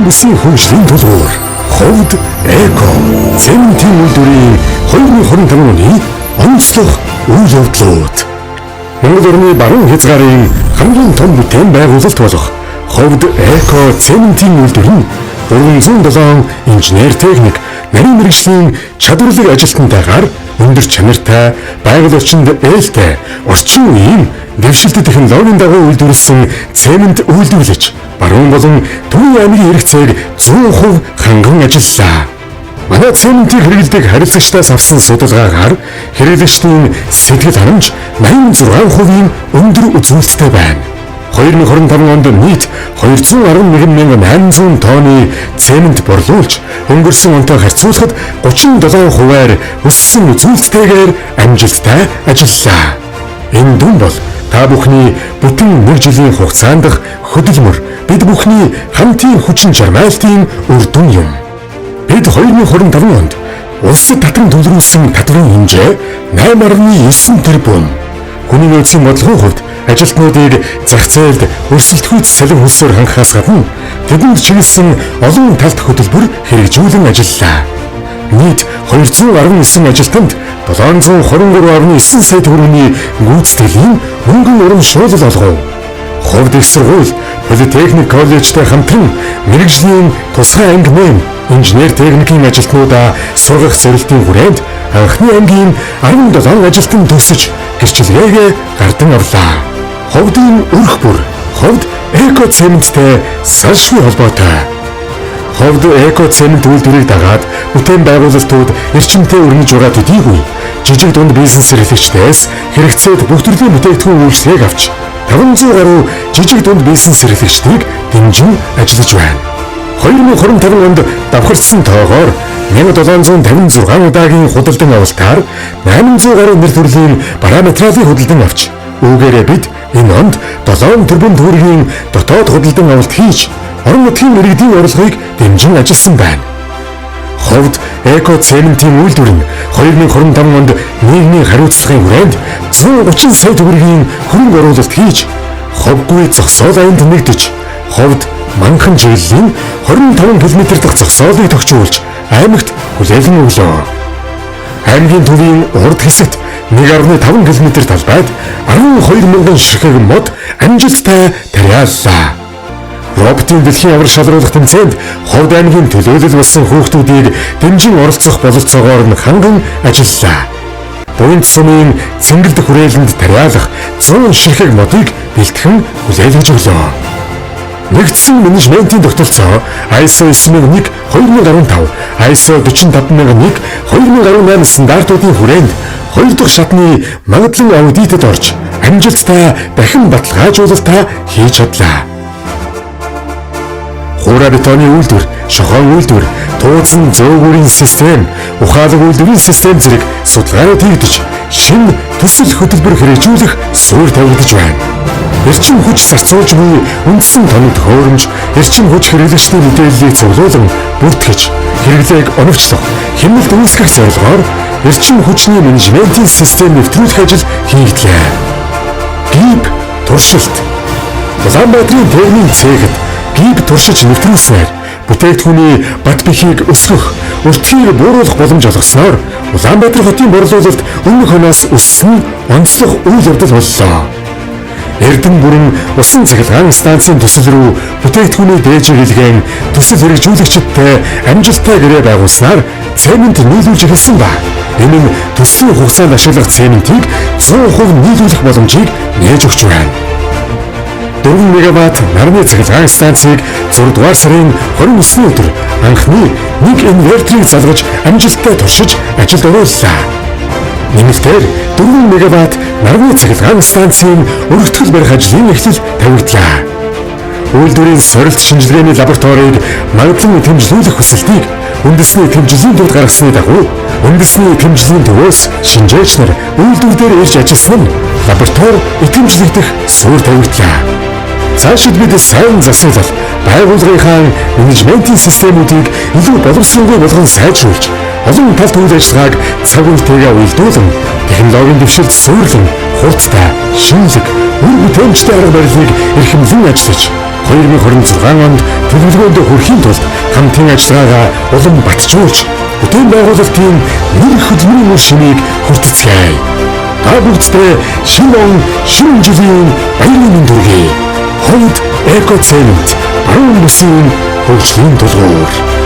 орон бүсийн хөгжлийн төлөөр ховд эко цементийн үйлдвэрийн 2025 оны онцлог үйл явдлууд. Монгол орны баруун хязгаарын хамгийн том бүтээн байгуулалт болох ховд эко цементийн үйлдвэр нь 407 инженер техник, нарийн мэргэжлийн чадварлаг ажилтнтайгаар өндөр чанартай, байгаль орчинд ээлтэй, орчин үеийн дэвшилт технологийн дагуу үйлдвэрлэсэн цемент үйлдвэрлэж, баруун болон Төвийн аймгийн хэрэгцээг 100% ханган ажиллалаа. Манай цементийг хэрэглэдэг харилцагчдаас авсан судалгаагаар хэрэглэгчдийн сэтгэл ханамж 86% өндөр үзүүлэлттэй байна. 2025 онд нийт 211,800 тонны цемент борлуулж, өнгөрсөн онтой харьцуулахад 37%-аар өссөн үзүүлэлттэйгээр амжилттай ажиллалаа. Энэ дүн бол та бүхний бүтэн нэг жилийн хугацаанд дах хөдөлмөр, бид бүхний хамтын хүчин чармайлтын үр дүн юм. Бид 2025 онд улсад татан төлрүүлсэн татварын хэмжээ 8.9 тэрбум. Хүний нөөцийн бодлогын хувьд ажилтнуудыг зах зээлд өрсөлдөхүйц салин хөлсөөр хангахаас гадна тэдэнд чиглэсэн олон талт хөтөлбөр хэрэгжүүлэн ажиллалаа. Нийт 219 ажилтнанд 723.9 сая төгрөгийн гүйцэтгэлийн мөнгөн урамшуулал олгов. Ховд их сургууль, политехник коллежтэй хамтран мэргэжлийн тусгай анги нэм, инженер техникийн ажилтнуудаа сургах зорилтын хүрээнд анхны ангийн 17 ажилтан төгсөж гэрчлэгээ гардан авлаа. Ховдын өрх бүр ховд эко цементтэй салшгүй холбоотой. Ховд эко цемент үйлдвэрийг дагаад бүтээн байгуулалтууд эрчимтэй өрнөж байгаа төдийгүй жижиг дунд бизнес эрхлэгчдээс хэрэгцээд бүх төрлийн бүтээгдэхүүн үйлчлэгийг авч 500 гаруй жижиг дунд бизнес эрхлэгчдийг дэмжин ажиллаж байна. 2025 онд давхарцсан тоогоор 1756 удаагийн худалдан авалтаар 800 гаруй нэр төрлийн параметралын худалдан авч, үүгээрээ бид энэ онд 7 тэрбум төгрөгийн дотоод худалдан авалт хийж, орон нутгийн иргэдийн орлогыг дэмжин ажилласан байна. Ховд эко цементийн үйлдвэр нь 2025 онд нийгмийн хариуцлагын хүрээнд 130 сая төгрөгийн хөрөнгө оруулалт хийж, ховгүй зогсоол аянд нэгдэж, ховд манхан чиглэлийн 25 км дахь зогсоолыг тохижуулж аймагт хүлээлгэн өглөө. Аймгийн төвийн урд хэсэгт 1.5 км талбайд 12,000 ширхэг мод амжилттай тариаллаа. Роботын дэлхийн аврал шалруулах тэмцээнд Ховд аймгийн төлөөлөл болсон хүүхдүүдийг дэмжин оролцох бололцоогоор нь ханган ажиллалаа. Буянт сумын цэнгэлд хүрээлэнд тариалах 100 ширхэг модыг бэлтгэн хүлээлгэж өглөө. Нэгдсэн менежментийн тогтолцоо ISO 9001:2015, ISO 45001 2018 стандартуудын хүрээнд 2 дахь шатны магадлан аудитэд орж амжилттай дахин баталгаажуулалтаа хийж чадлаа. Хуура бетоны үйлдвэр, шохон үйлдвэр, тууцан зөөгүүрийн систем, ухаалаг үйлдвэрийн систем зэрэг судалгаанууд хийгдэж, шинэ төсөл хөтөлбөр хэрэгжүүлэх суурь тавигдаж байна. Эрчим хүч зарцуулж буй үндсэн тоног төхөөрөмж, эрчим хүч хэрэглэгчдийн мэдээллийг цуглуулan бүртгэж, хэрэглээг оновчлох, хямралт үүсгэх зорилгоор эрчим хүчний менежментийн систем нэвтрүүлэх ажил хийгдлээ. ГИБ туршилт. Улаанбаатарын техникийн цэхэд ГИБ туршиж нэвтрүүлснээр бүтээгдэхүүний бат бэхийг өсгөх, өртгийг бууруулах боломж олгосноор Улаанбаатар хотын борлуулалт өмнөх оноос өссөн онцлог үйл явдал боллоо. Эрдэнэ бүрэн усан цахилгаан станцын төсөл рүү бүтээгдэхүүний дээж хэлгээн төсөл хэрэгжүүлэгчдтэй амжилттай гэрээ байгуулснаар цемент нийлүүлж эхэлсэн ба энэ нь төслийн хугацаанд ашиглах цементийг 100% нийлүүлэх боломжийг нээж өгч байна. 4 мегаватт нарны цахилгаан станцыг 6 дугаар сарын 29-ний өдөр анхны нэг инверторыг залгаж амжилттай туршиж ажилд орууллаа. Нэмэлтээр 4 мегаватт нарны цахилгаан станцын өргөтгөл барих ажлын эхлэл тавигдлаа. Үйлдвэрийн сорилт шинжилгээний лабораторийг магадлан итгэмжлүүлэх хүсэлтийг үндэсний итгэмжлэлийн төвд гаргасны дагуу үндэсний итгэмжлэлийн төвөөс шинжээч нар үйлдвэр дээр ирж ажилласан нь лаборатори итгэмжлэгдэх суурь тавигдлаа. Цаашид бид сайн засварлал, байгууллагынхаа менежментийн системүүдийг илүү боловсронгүй болгон сайжруулж, олон талт үйл ажиллагааг цаг үетэйгээ уялдуулан, технологийн дэвшилт суйрлан, хурдтай, шинэлэг, үр бүтээмжтэй арга барилыг эрхэмлэн ажиллаж 2026 онд төлөвлөгөөнд хүрэхийн тулд хамтын ажиллагаагаа улам батжуулж, бүтээн байгуулалтын нэр хөдөлмөрийн үр шимийг хүртцгээе. Та бүгдтэй шинэ он, шинэ жилийн баярын мэнд хүргэе. Хойд Экоцемент баруун бүсийн хөгжлийн тулгуур.